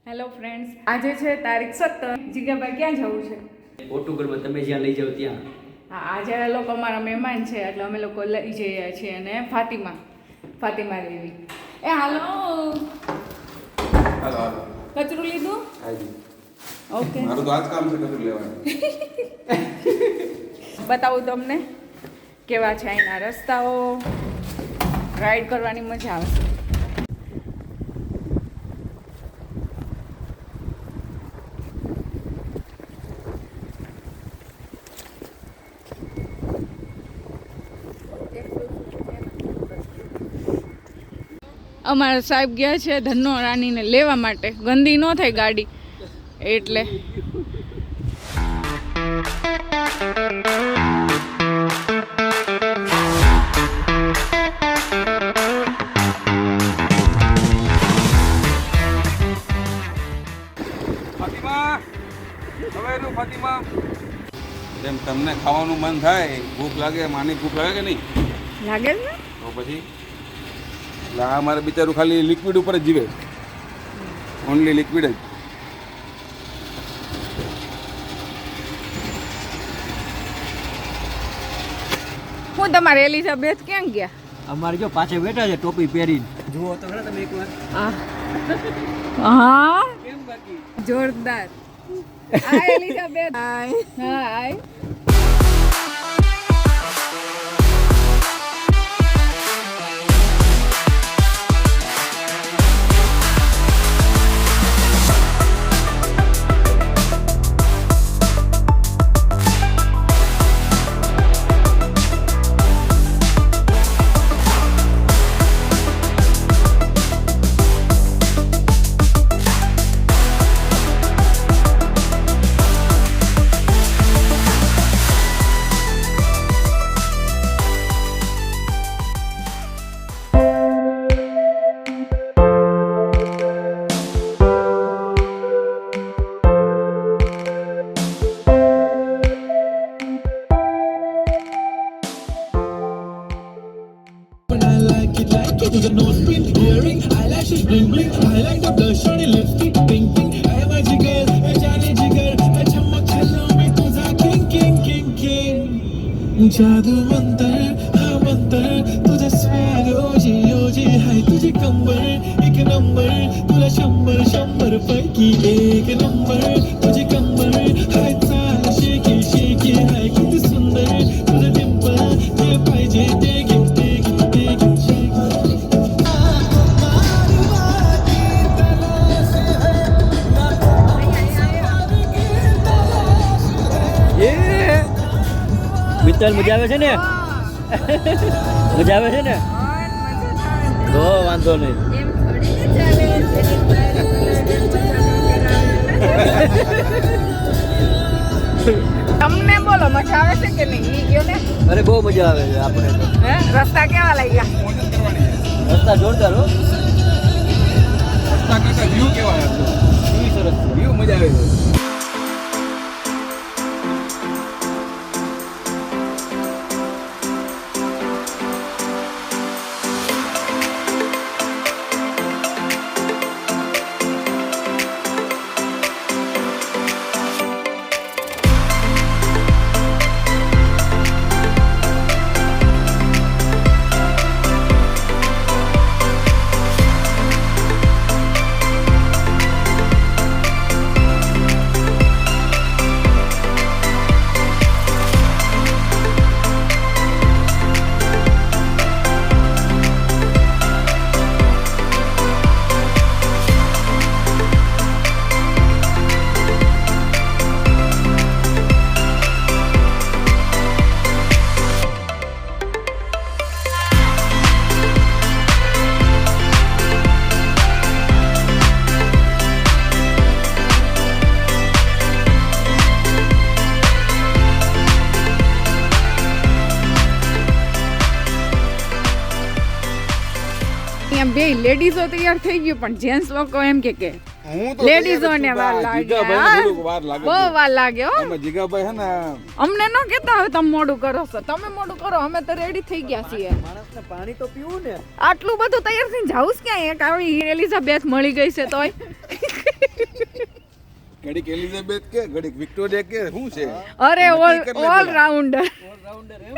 Hello friends, આજે છે તારીખ 17. જીગાભાઈ ક્યાં જવું છે? પોર્ટુગલમાં તમે જ્યાં લઈ જાઓ ત્યાં. હા, આજે આ લોકો અમારા મહેમાન છે એટલે અમે લોકો લઈ જઈએ છીએ અને ફાતિમા દેવી. એ હાલો, કચરું લીધું? ઓકે, મારું તો આજ કામ છે કચરું લેવાનું. બતાવું તમને કેવા છે અહીંના રસ્તાઓ. રાઈડ કરવાની મજા આવશે. અમારા સાહેબ ગયા છે ધન્નો રાણીને લેવા માટે. ગંદી ન થાય ગાડી એટલે. ફાતિમા, જેમ તમને ખાવાનું મન થાય, ભૂખ લાગે, માની ભૂખ લાગે કે નહીં લાગે છે તો પછી એટલે આ મારે બિચારું ખાલી લિક્વિડ ઉપર જ જીવે, ઓનલી લિક્વિડ જ. હું તમારે એલિઝાબેથ ક્યાં ગયા? અમારે જો પાછળ બેઠા છે ટોપી પહેરીને. જુઓ તો ખરા તમે એકવાર. હા, કેમ બાકી? જોરદાર. Hi Elizabeth. Hi. To the nose pin, earring, eyelashes bling bling. I like the blush on your lipstick, pink pink. I am a jigger, a Johnny jigger, a chammak chalo mein tuza king king king king. जादू मंतर, हाँ मंतर, तुझा swag ओजी ओजी है तुझे कंबर एक number, तुला शंभर शंभर पैकी एक नंबर, तुझे कंबर है चाल शेकी शेकी है किती सुंदर, तुझा डिंपल जे पाहिजे ते घे ते घे ते घे शेकी. મિત્તલ મજા આવે છે ને? મજા આવે છે ને? તો વાંધો નહીં. તમને બોલો, મજા આવે છે કે નહીં? ઈ ગયો ને. અરે બહુ મજા આવે છે આપણે તો. હે, રસ્તા કેવા લાગ્યા? રસ્તા જોરદાર હો. રસ્તા કરતા વ્યૂ કેવા આવે? કેવી સરસ છે. વ્યૂ મજા આવે છે. અહીંયા બે લેડીઝો તૈયાર થઈ ગયું પણ જેન્ટ્સ લોકો એમ કે લેડીઝોને વાર લાગે. બહુ વાર લાગે હો. જીગાભાઈ હે ને અમને ન કહેતા હોય તમે મોડું કરો છો. તમે મોડું કરો, અમે તો રેડી થઈ ગયા છીએ. માણસને પાણી તો પીવું ને. આટલું બધું તૈયાર થઈને જાવું જ ક્યાં? એક આવી એલિઝાબેથ મળી ગઈ છે તોય. ઘડીક એલિઝાબેથ કે ઘડીક વિક્ટોરિયા કે શું છે અરે નક્કી કરી લે ઓલ પેલા. રાઉન્ડર. ઓલરાઉન્ડર એમ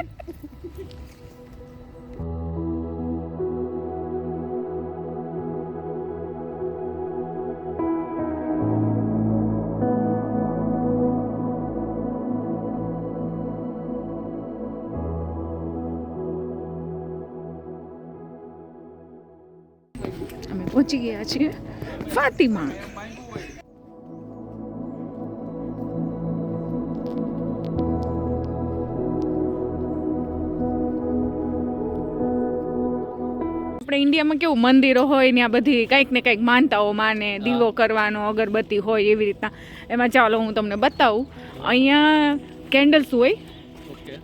અમે પહોંચી ગયા છીએ ફાતિમા. આપણે ઇન્ડિયામાં કેવું મંદિરો હોય ને આ બધી કંઈક ને કંઈક માનતાઓ માને, દીવો કરવાનો, અગરબત્તી હોય એવી રીતના. એમાં ચાલો હું તમને બતાવું. અહીંયા કેન્ડલ્સ હોય. ઓકે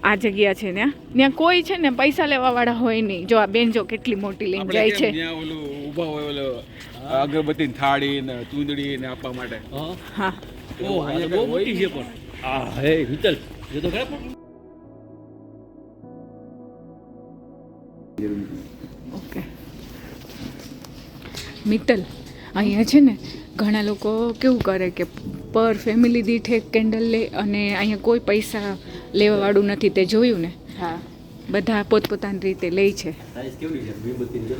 આ જગ્યા છે ત્યાં કોઈ છે ને પૈસા લેવા વાળા હોય નહીં. જો આ બેન જો કેટલી મોટી લઈને આપણે જાય કેમ છે. ત્યાં ઓલું ઊભા હોય ઓલો અગરબત્તી થાળી ને ચૂંદડી ને આપવા માટે હા હા ઓ આ તો બહુ મોટી છે પણ આ હે મિત્તલ જો તો ખરા પણ ઓકે મિત્તલ અહીંયા છે ને ઘણા લોકો કેવું કરે કે પર ફેમિલી દીઠ એક કેન્ડલ લે અને અહીંયા કોઈ પૈસા લેવાવાળું નથી. તે જોયું ને? હા બધા પોતપોતાની રીતે લે છે. સાઈઝ કેવડી છે મીણબત્તીની જો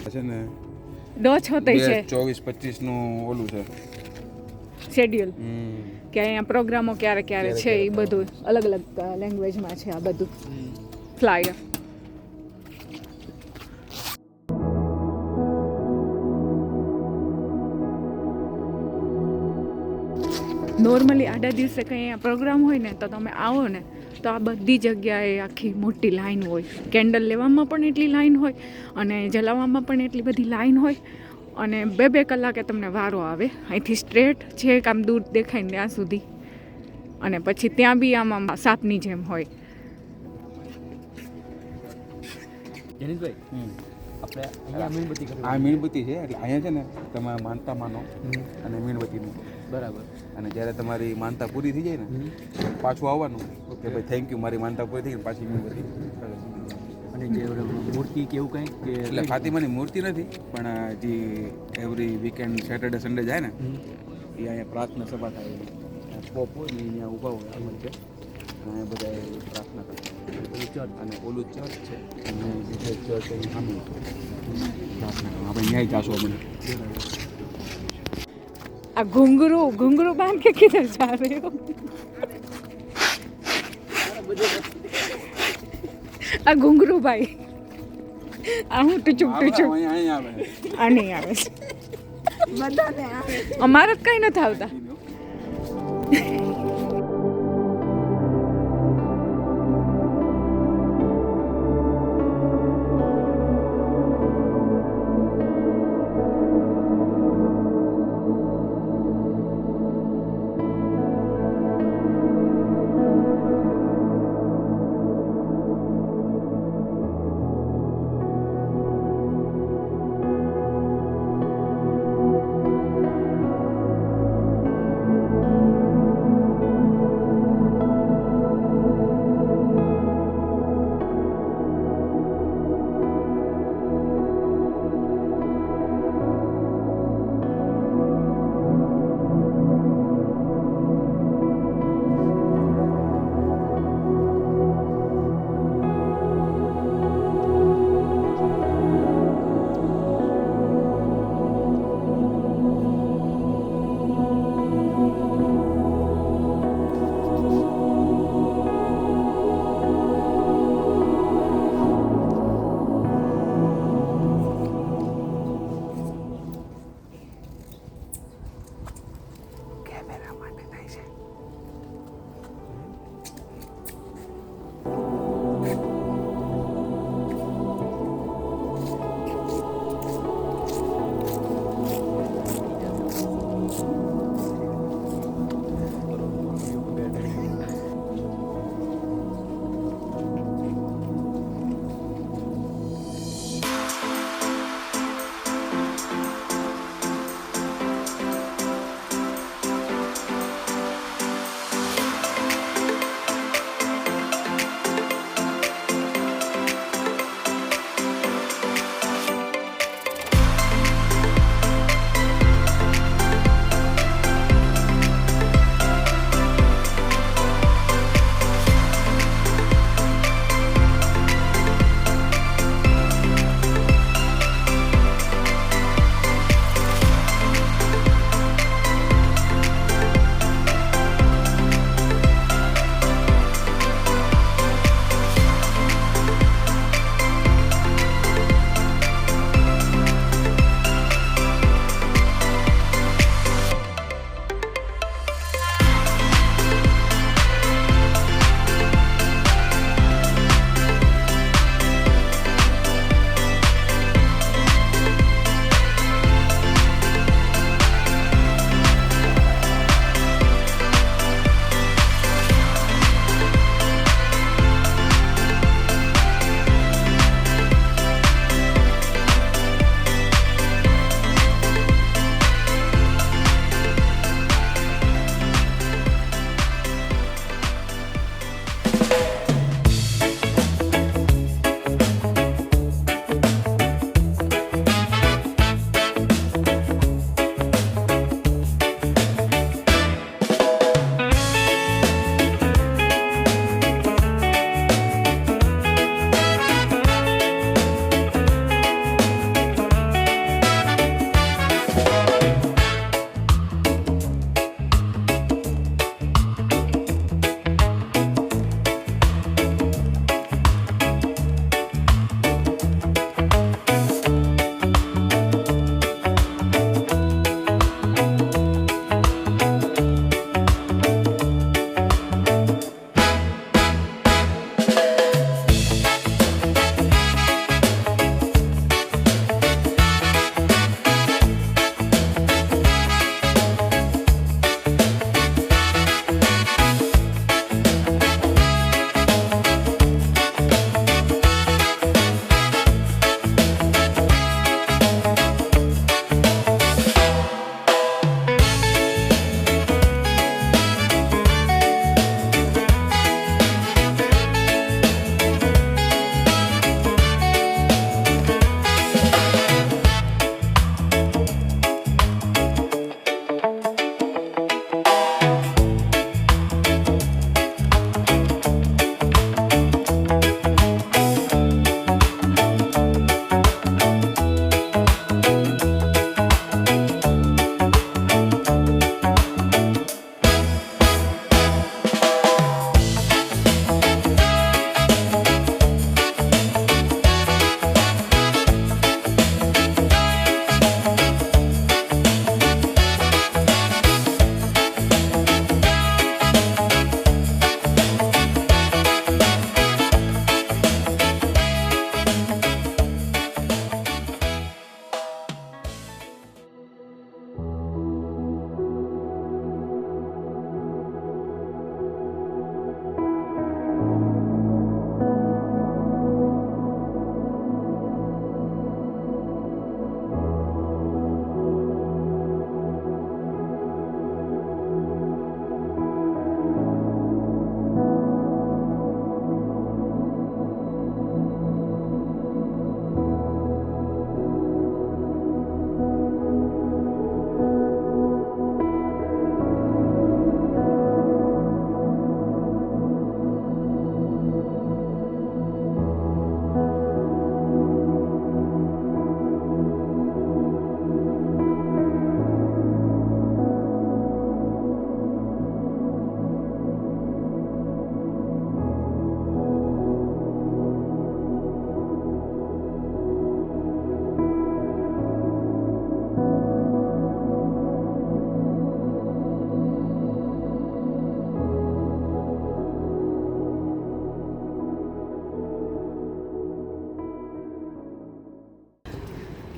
તો છે ને ડોચ હોતે છે 24-25 નું ઓલું છે શેડ્યુલ કે અહીંયા પ્રોગ્રામો ક્યારે ક્યારે છે એ બધું અલગ અલગ લેંગ્વેજમાં છે. આ બધું ફ્લાયર નોર્મલી આડા દિવસે કંઈ અહીંયા પ્રોગ્રામ હોય ને તો તમે આવો ને તો આ બધી જગ્યાએ આખી મોટી લાઈન હોય. કેન્ડલ લેવામાં પણ એટલી લાઈન હોય અને જલાવવામાં પણ એટલી બધી લાઈન હોય અને 2-2 કલાકે તમને વારો આવે. અહીંથી સ્ટ્રેટ છે આમ દૂર દેખાય ને ત્યાં સુધી અને પછી ત્યાં બી આમ સાપની જેમ હોય. જનીશભાઈ આપણે અહીંયા મીણબત્તી કરી આ મીણબત્તી છે એટલે અહીંયા છે ને તમે માનતા માનો અને મીણબત્તી મૂકો બરાબર અને જ્યારે તમારી માનતા પૂરી થઈ જાય ને પાછું આવવાનું કે ભાઈ થેન્ક યુ મારી માનતા પૂરી થઈ ગઈ પાછી મીણબત્તી અને જે મૂર્તિ કે એવું કંઈ કે એટલે ફાતિમાની મૂર્તિ નથી પણ જે એવરી વીકેન્ડ સેટરડે સન્ડે જાય ને એ અહીંયા પ્રાર્થના સભા થાય પોપ હોય ને અહીંયા ઊભા હોય અમર છે અને બધા પ્રાર્થના કરે ચર્ચ અને ઓલું ચર્ચ છે અને બીજે ચર્ચ એની સામે પ્રાર્થના કરવા આપણે ન્યાય જાશો મને આ ઘુંઘરું બાંધ કે કિધર જા રહે હો? આ ઘુંઘરું ભાઈ આ હું ટુચુક ટુચુક અહીંયા આવે આ નહીં આવે છે. બધાને આવે અમારે જ કંઈ નથી આવતા.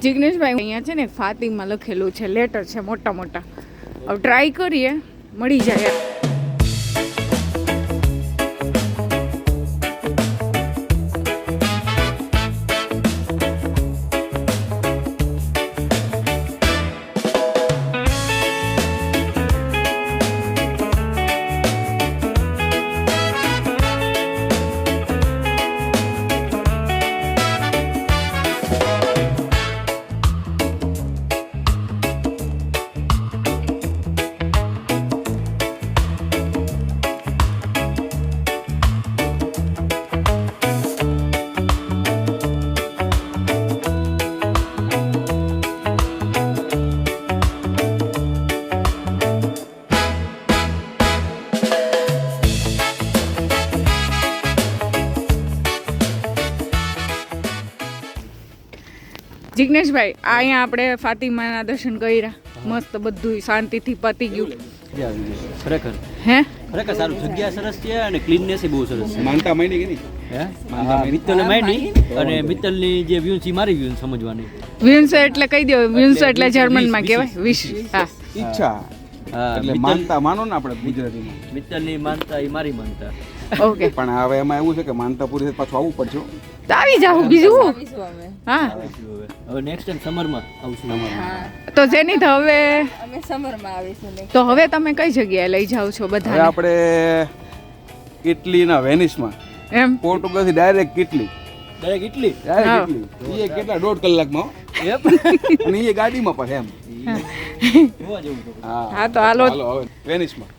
જિગ્નેશભાઈ અહીંયા છે ને ફાતિમા લખેલું છે, લેટર છે મોટા મોટા. હવે ટ્રાય કરીએ મળી જાય. જિગ્નેશભાઈ અહીંયા આપણે ફાતિમાના દર્શન કર્યા, મસ્ત બધું શાંતિથી પતી ગયું. મજા આવી ગઈ ખરેખર. હે ખરેખર સારું, જગ્યા સરસ છે અને ક્લીનનેસ બહુ સરસ છે. માનતા માંડી કે નહીં? હે મિત્તલે માંડી અને મિત્તલની જે વ્યૂ છે મારી વ્યૂ સમજવાની. વિન્સ એટલે કહી દો, વિન્સ એટલે જર્મનમાં કહેવાય વિશ. હા ઈચ્છા હા એટલે માનતા માનો ને આપણે ગુજરાતીમાં. મિત્તલની માનતા એ મારી માનતા. ઓકે, પણ હવે એમાં એવું છે કે માનતા પૂરી થાય પાછું આવવું પડશે હો. તો આવી જાવ બીજું. આવીશું અમે. હા હવે નેક્સ્ટ ટાઈમ સમરમાં આવશું. તો જેની હવે અમે સમરમાં આવીશું ને. તો હવે તમે કઈ જગ્યાએ લઈ જાઓ છો હવે બધાને? આપણે ઇટલીના વેનિસમાં, એમ પોર્ટુગલથી direct Italy. Direct Italy. Direct Italy. એ કેટલા 1.5 કલાકમાં હો. અને એ ગાડીમાં પણ એમ. જોવા જેવું તો. હા હા તો હાલો હાલો હવે વેનિસમાં.